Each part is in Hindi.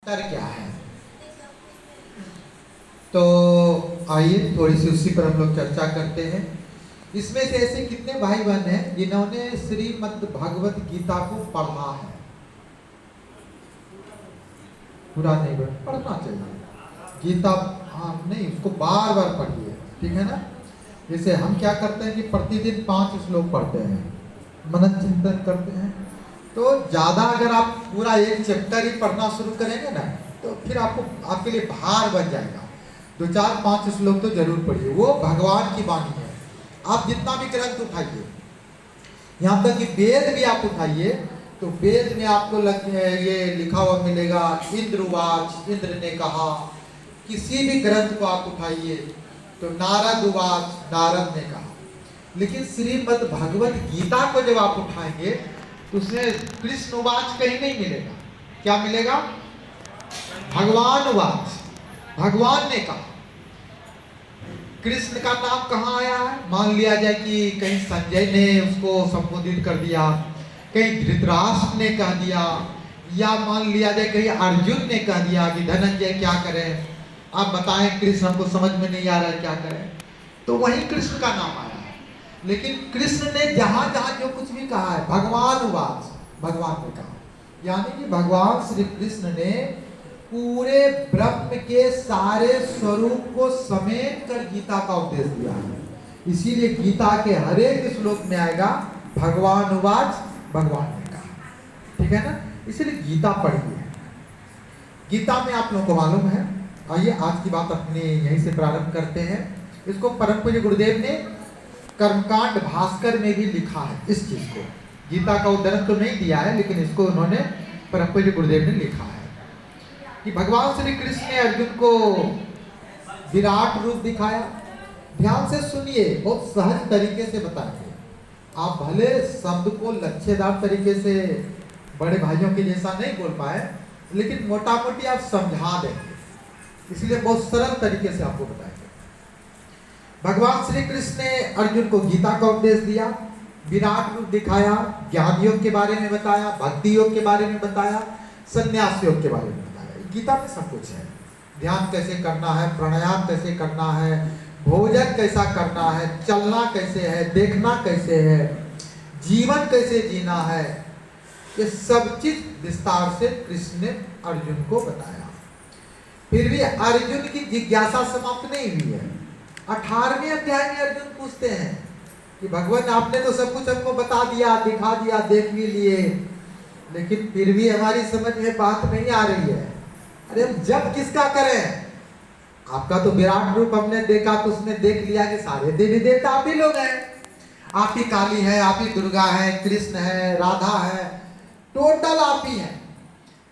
अंतर क्या है। तो आइए थोड़ी सी उसी पर हम लोग चर्चा करते हैं। इसमें से ऐसे कितने भाई बहन हैं जिन्होंने श्रीमद् भगवत गीता को पढ़ा है? पूरा नहीं पढ़ना चाहिए गीता। हाँ नहीं, उसको बार बार पढ़िए, ठीक है ना। जैसे हम क्या करते हैं कि प्रतिदिन 5 श्लोक पढ़ते हैं, मनन चिंतन करते हैं। तो ज़्यादा अगर आप पूरा एक चैप्टर ही पढ़ना शुरू करेंगे ना, तो फिर आपके लिए भार बन जाएगा। 2-4-5 श्लोक तो जरूर पढ़िए, वो भगवान की वाणी है। आप जितना भी ग्रंथ उठाइए, यहाँ तक कि वेद भी आप उठाइए, तो वेद में आपको ये लिखा हुआ मिलेगा, इंद्रवाच, इंद्र ने कहा। किसी भी ग्रंथ को आप उठाइए तो नारद उवाच, नारद ने कहा। लेकिन श्रीमद् भगवत गीता को जब आप उठाएंगे तो उसमें कृष्ण उवाच कहीं नहीं मिलेगा। क्या मिलेगा? भगवान उवाच, भगवान ने कहा। कृष्ण का नाम कहाँ आया है? मान लिया जाए कि कहीं संजय ने उसको संबोधित कर दिया, कहीं धृतराष्ट्र ने कह दिया, या मान लिया जाए कहीं अर्जुन ने कह दिया कि धनंजय क्या करें, आप बताएं, कृष्ण हमको समझ में नहीं आ रहा है, क्या करें। तो वहीं कृष्ण का नाम आया है। लेकिन कृष्ण ने जहां जहां जो कुछ भी कहा है, भगवान उवाच, भगवान ने कहा। यानी कि भगवान श्री कृष्ण ने पूरे ब्रह्म के सारे स्वरूप को समेट कर गीता का उपदेश दिया है। इसीलिए गीता के हर एक श्लोक में आएगा भगवान उवाच, भगवान ने कहा, ठीक है ना। इसीलिए गीता पढ़िए। गीता में आप लोगों को मालूम है। आइए आज की बात अपने यहीं से प्रारंभ करते हैं। इसको परम पूज्य गुरुदेव ने कर्मकांड भास्कर में भी लिखा है। इस चीज को गीता का उदाहरण तो नहीं दिया है, लेकिन इसको उन्होंने परम पूज्य गुरुदेव ने लिखा है कि भगवान श्री कृष्ण ने अर्जुन को विराट रूप दिखाया। ध्यान से सुनिए, बहुत सहज तरीके से बताएंगे। आप भले शब्द को लच्छेदार तरीके से बड़े भाइयों के जैसा नहीं बोल पाए, लेकिन मोटा मोटी आप समझा देंगे। इसलिए बहुत सरल तरीके से आपको बताएंगे। भगवान श्री कृष्ण ने अर्जुन को गीता का उपदेश दिया, विराट रूप दिखाया, ज्ञान योग के बारे में बताया, भक्ति योग के बारे में बताया, संन्यास योग के बारे में बताया। गीता में सब कुछ है। ध्यान कैसे करना है, प्राणायाम कैसे करना है, भोजन कैसा करना है, चलना कैसे है, देखना कैसे है, जीवन कैसे जीना है, ये सब चीज विस्तार से कृष्ण ने अर्जुन को बताया। फिर भी अर्जुन की जिज्ञासा समाप्त नहीं हुई है। 18वें अध्याय में अर्जुन पूछते हैं कि भगवान आपने तो सब कुछ हमको बता दिया, दिखा दिया, देख भी लिए, लेकिन फिर भी हमारी समझ में बात नहीं आ रही है। अरे हम जब किसका करें? आपका तो विराट रूप हमने देखा, तो उसमें देख लिया कि सारे देवी देवता आप ही लोग हैं। आप ही काली है, आप ही दुर्गा है, कृष्ण है, राधा है, टोटल आप ही हैं।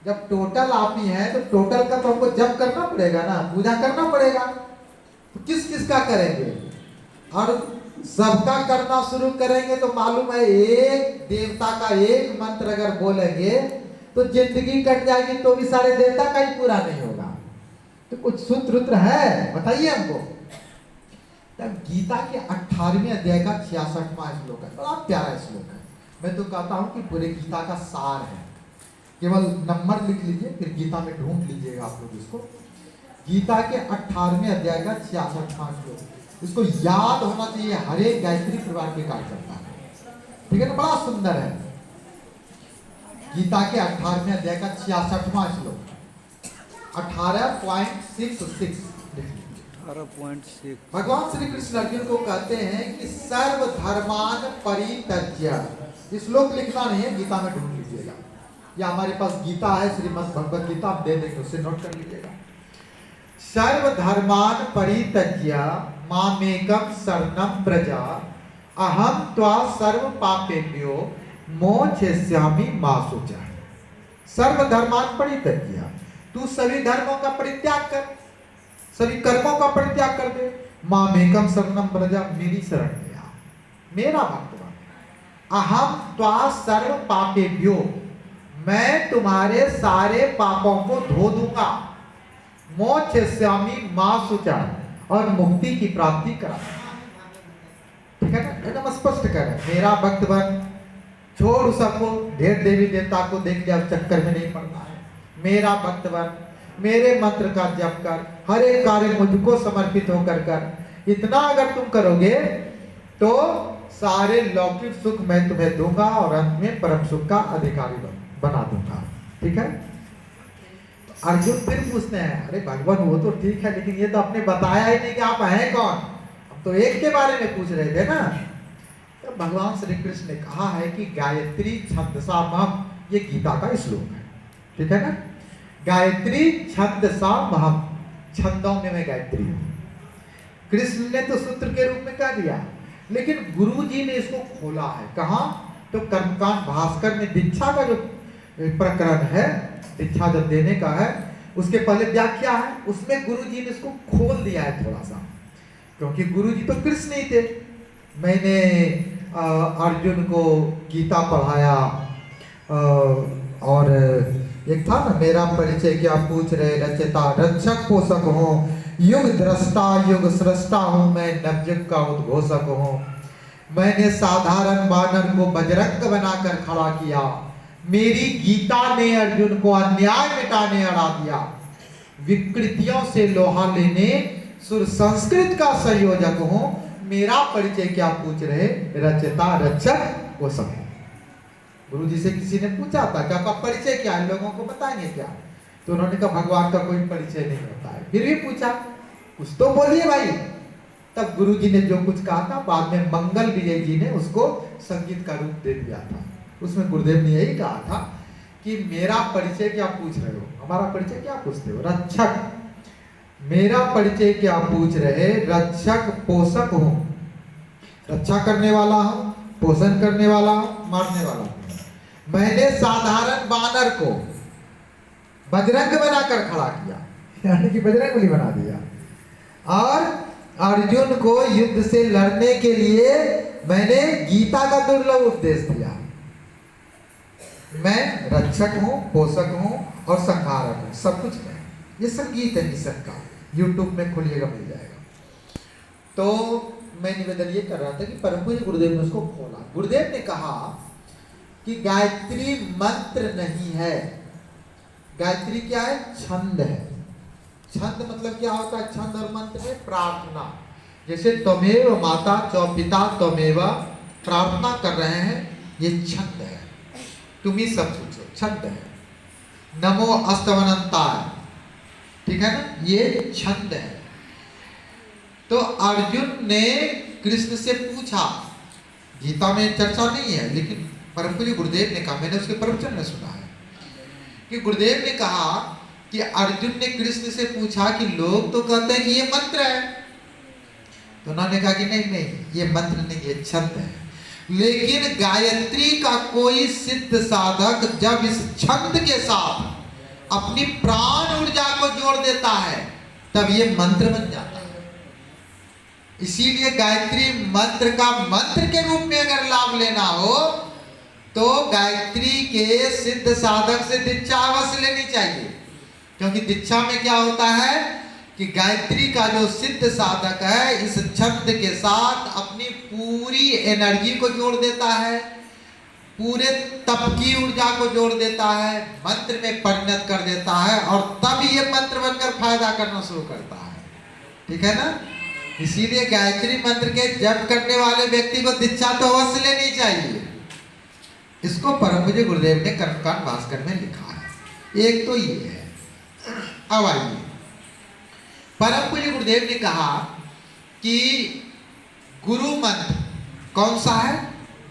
जब टोटल आप ही हैं तो टोटल का तो हमको जप करना पड़ेगा ना, पूजा करना पड़ेगा। तो किस किस का करेंगे? और सबका करना शुरू करेंगे तो मालूम है एक देवता का एक मंत्र अगर बोलेंगे तो जिंदगी कट जाएगी, तो भी सारे देवता का ही पूरा नहीं होगा। तो कुछ सूत्र है, बताइए हमको। तब गीता के 18वें अध्याय का 66वां श्लोक है, बड़ा प्यारा श्लोक है। मैं तो कहता हूं कि पूरे गीता का सार है। केवल नंबर लिख लीजिए, फिर गीता में ढूंढ लीजिएगा आप लोग इसको। गीता के 18वें अध्याय का 66वां श्लोक, इसको याद होना चाहिए हर एक गायत्री परिवार के कार्यकर्ता को, ठीक है ना। बड़ा सुंदर है। गीता के 18वें अध्याय का 66वां श्लोक, 18.66 भगवान श्री कृष्ण अर्जुन को कहते हैं कि सर्व धर्मान परित्यज्य। श्लोक लिखना नहीं है, गीता में ढूंढ लीजिएगा, या हमारे पास गीता है, श्रीमद् भगवत गीता, आप दे देंगे, उससे नोट कर लीजिएगा। सर्व धर्मान परित्यज्य मामेकम शरणं व्रज अहम त्वा सर्व पापेभ्यो मोक्षयिष्यामि मा शुचः। सर्व धर्मान परित्यज्य, तू सभी धर्मों का परित्याग कर, सभी कर्मों का परित्याग कर दे। मामेकम शरणं व्रज, मेरी शरण में आ, मेरा भक्त बन। अहम त्वा सर्व पापेभ्यो, मैं तुम्हारे सारे पापों को धो दूंगा। मोक्षयिष्यामि मा शुचः, और मुक्ति की प्राप्ति करा। ठीक है ना, एकदम स्पष्ट कर, मेरा भक्त बन, छोड़ सबको, ढेर देवी देवता को देख लिया चक्कर में नहीं पड़ना है। मेरा भक्त बन, मेरे मंत्र का जप कर, हर एक कार्य मुझको समर्पित होकर कर। इतना अगर तुम करोगे तो सारे लौकिक सुख मैं तुम्हें दूंगा और अंत में परम सुख का अधिकारी बना दूंगा। ठीक है। तो अर्जुन फिर पूछते हैं, अरे भगवान वो तो ठीक है, लेकिन ये तो आपने बताया ही नहीं कि आप हैं कौन। हम तो एक के बारे में पूछ रहे थे ना। तो भगवान श्री कृष्ण ने कहा है कि गायत्री छंदसा महम, ये गीता का श्लोक है। ठीक है ना। गायत्री छंदसा महम, छंदों में मैं गायत्री हूं। कृष्ण ने तो सूत्र के रूप में कह दिया, लेकिन गुरु जी ने इसको खोला है। कहाँ? तो कर्मकांड भास्कर में दीक्षा का जो प्रकरण है, दीक्षा जब देने का है उसके पहले व्याख्या है, उसमें गुरु जी ने इसको खोल दिया है थोड़ा सा। क्योंकि गुरु जी तो कृष्ण ही थे। मैंने अर्जुन को गीता पढ़ाया और एक था ना, मेरा परिचय क्या पूछ रहे, रचयिता रक्षक पोषक हूँ, युग दृष्टा युग सृष्टा हूँ, मैं नवयुग का उद्घोषक हूँ। मैंने साधारण वानर को बजरंग बनाकर खड़ा किया, मेरी गीता ने अर्जुन को अन्याय मिटाने अड़ा दिया। विकृतियों से लोहा लेने सुर संस्कृत का संयोजक हूँ, मेरा परिचय क्या पूछ रहे, रचयिता रक्षक पोषक हूँ। गुरु जी से किसी ने पूछा था कि आपका परिचय क्या है, लोगों को बताएंगे क्या? तो उन्होंने कहा भगवान का कोई परिचय नहीं होता है। फिर भी पूछा, कुछ तो बोलिए भाई। तब गुरु जी ने जो कुछ कहा था, बाद में मंगल विजय जी ने उसको संगीत का रूप दे दिया था। उसमें गुरुदेव ने यही कहा था कि मेरा परिचय क्या पूछ रहे हो, हमारा परिचय क्या पूछते हो, रक्षक। मेरा परिचय क्या पूछ रहे, रक्षक पोषक हूं, रक्षा करने वाला हूं, पोषण करने वाला हूं, मारने वाला हूं। मैंने साधारण वानर को बजरंग बनाकर खड़ा किया, यानी कि बजरंगबली बना दिया। और अर्जुन को युद्ध से लड़ने के लिए मैंने गीता का दुर्लभ उपदेश दिया। मैं रक्षक हूं, पोषक हूं और संहारक हूं, सब कुछ मैं। ये संगीत है निसर्ग का, यूट्यूब में खोलिएगा मिल जाएगा। तो मैं निवेदन ये कर रहा था कि परम पूज्य गुरुदेव ने उसको खोला। गुरुदेव ने कहा कि गायत्री मंत्र नहीं है, गायत्री क्या है, छंद है। छंद मतलब क्या होता है, छंद और मंत्र में प्रार्थना। जैसे त्वमेव माता च पिता त्वमेव, प्रार्थना कर रहे हैं, ये छंद है। तुम ही सब सोचो, छंद है। नमो अस्तवनंताय, ठीक है ना, ये छंद है। तो अर्जुन ने कृष्ण से पूछा, गीता में चर्चा नहीं है, लेकिन परम पूज्य गुरुदेव ने कहा, मैंने उसके प्रवचन में सुना है कि गुरुदेव ने कहा कि अर्जुन ने कृष्ण से पूछा कि लोग तो कहते हैं कि ये मंत्र है। तो उन्होंने कहा कि नहीं नहीं, ये मंत्र नहीं, ये छंद है। लेकिन गायत्री का कोई सिद्ध साधक जब इस छंद के साथ अपनी प्राण ऊर्जा को जोड़ देता है, तब ये मंत्र बन जाता है। इसीलिए गायत्री मंत्र का मंत्र के रूप में अगर लाभ लेना हो तो गायत्री के सिद्ध साधक से दीक्षा अवश्य लेनी चाहिए। क्योंकि दीक्षा में क्या होता है कि गायत्री का जो सिद्ध साधक है इस छंद के साथ अपनी पूरी एनर्जी को जोड़ देता है, पूरे तप की ऊर्जा को जोड़ देता है, मंत्र में परिणत कर देता है, और तब ये मंत्र बनकर फायदा करना शुरू करता है। ठीक है ना। इसीलिए गायत्री मंत्र के जप करने वाले व्यक्ति को दीक्षा तो अवश्य लेनी चाहिए। इसको परम पूज्य गुरुदेव ने कर्मकांड भास्कर में लिखा है। एक तो ये है। अब आइए, परम पूज्य गुरुदेव ने कहा कि गुरु मंत्र कौन सा है,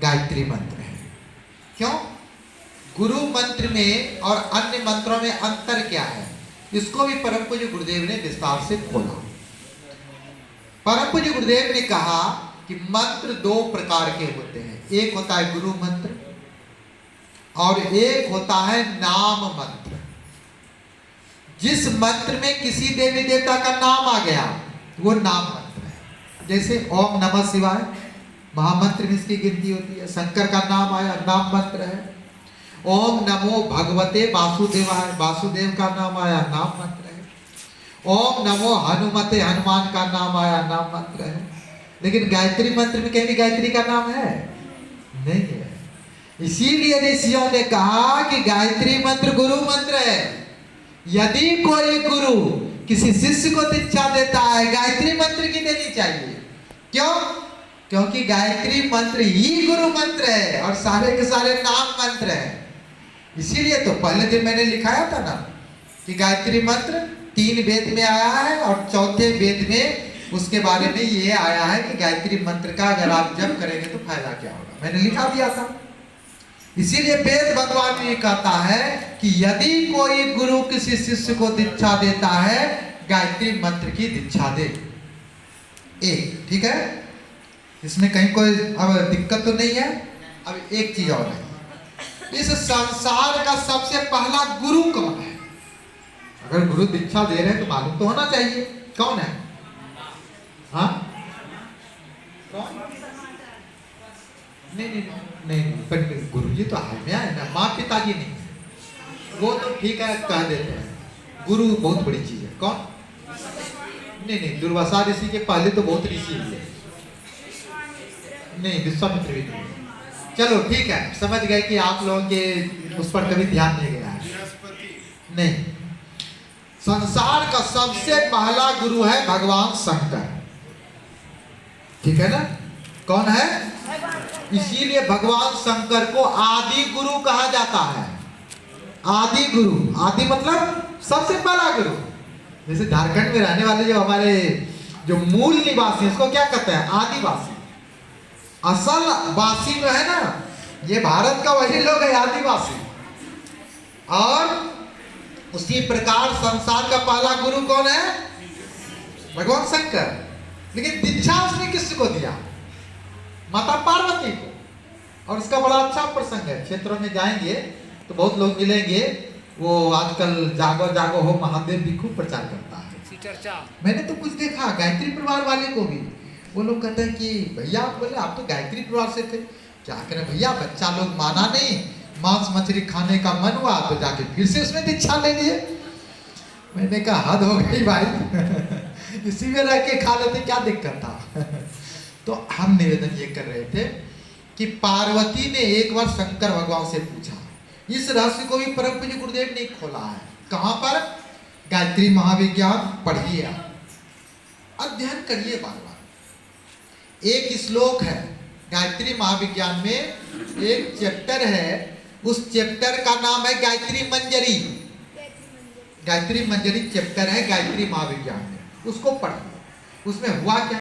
गायत्री मंत्र है। क्यों? गुरु मंत्र में और अन्य मंत्रों में अंतर क्या है, इसको भी परम पूज्य गुरुदेव ने विस्तार से खोला। परम पूज्य गुरुदेव ने कहा कि मंत्र दो प्रकार के होते हैं, एक होता है गुरु मंत्र और एक होता है नाम मंत्र। जिस मंत्र में किसी देवी देवता का नाम आ गया वो नाम मंत्र है। जैसे ओम नमः शिवाय महामंत्र में इसकी गिनती होती है, शंकर का नाम आया, नाम मंत्र है। ओम नमो भगवते वासुदेवाय, वासुदेव का नाम आया, नाम मंत्र है। ओम नमो हनुमते, हनुमान का नाम आया, नाम मंत्र है। लेकिन गायत्री मंत्र में कहीं गायत्री का नाम है नहीं है। इसीलिए ऋषियों ने कहा कि गायत्री मंत्र गुरु मंत्र है। यदि कोई गुरु किसी शिष्य को दीक्षा देता है, गायत्री मंत्र की देनी चाहिए। क्यों? क्योंकि गायत्री मंत्र ही गुरु मंत्र है और सारे के सारे नाम मंत्र है। इसीलिए तो पहले दिन मैंने लिखाया था ना कि गायत्री मंत्र 3 वेद में आया है और 4थे वेद में उसके बारे में ये आया है कि गायत्री मंत्र का अगर आप जप करेंगे तो फायदा क्या होगा, मैंने लिखा दिया था। इसीलिए वेद भगवान ये कहता है कि यदि कोई गुरु किसी शिष्य को दीक्षा देता है, गायत्री मंत्र की दीक्षा दे। ठीक है, इसमें कहीं कोई अब दिक्कत तो नहीं है। अब एक चीज और है, इस संसार का सबसे पहला गुरु कौन है? अगर गुरु दीक्षा दे रहे हैं तो मालूम तो होना चाहिए कौन है। हाँ, कौन? नहीं, पर गुरु जी तो आज्ञा है ना, माँ पिताजी नहीं, वो तो ठीक है कह देते हैं। गुरु बहुत बड़ी चीज है। कौन? नहीं, दुर्वासा ऋषि के पहले तो बहुत ऋषि हुए। नहीं, विश्वामित्र भी नहीं। चलो ठीक है, समझ गए कि आप लोगों के उस पर कभी ध्यान नहीं गया है। नहीं, संसार का सबसे पहला गुरु है भगवान शंकर। ठीक है ना? कौन है? इसीलिए भगवान शंकर को आदि गुरु कहा जाता है। आदि गुरु, आदि मतलब सबसे पहला गुरु। जैसे झारखंड में रहने वाले जो हमारे जो मूल निवासी उसको क्या कहते हैं? आदिवासी। असल वासी जो है ना, ये भारत का वही लोग है, आदिवासी। और उसी प्रकार संसार का पहला गुरु कौन है? भगवान शंकर। लेकिन दीक्षा उसने किसको दिया? माता पार्वती को। और इसका बड़ा अच्छा प्रसंग है, क्षेत्रों में जाएंगे तो बहुत लोग मिलेंगे। वो आजकल जागो जागो हो महादेव भी खूब प्रचार करता है। मैंने तो कुछ देखा गायत्री परिवार वाले को भी, वो लोग कहते हैं कि भैया, आप बोले आप तो गायत्री परिवार से थे, क्या करें भैया, बच्चा लोग माना नहीं, मांस मछली खाने का मन हुआ तो जाके फिर से उसमें दीक्षा ले लिए। मैंने कहा हद हो गई भाई इसी में रह के खा लेते, क्या दिक्कत था तो हम निवेदन ये कर रहे थे कि पार्वती ने एक बार शंकर भगवान से पूछा। इस रहस्य को भी परम पूज्य गुरुदेव ने खोला है। कहां पर? गायत्री महाविज्ञान पढ़िए, अध्ययन करिए बार बार। एक श्लोक है गायत्री महाविज्ञान में, एक चैप्टर है, उस चैप्टर का नाम है गायत्री मंजरी। गायत्री मंजरी चैप्टर है गायत्री महाविज्ञान में, उसको पढ़िए। उसमें हुआ क्या?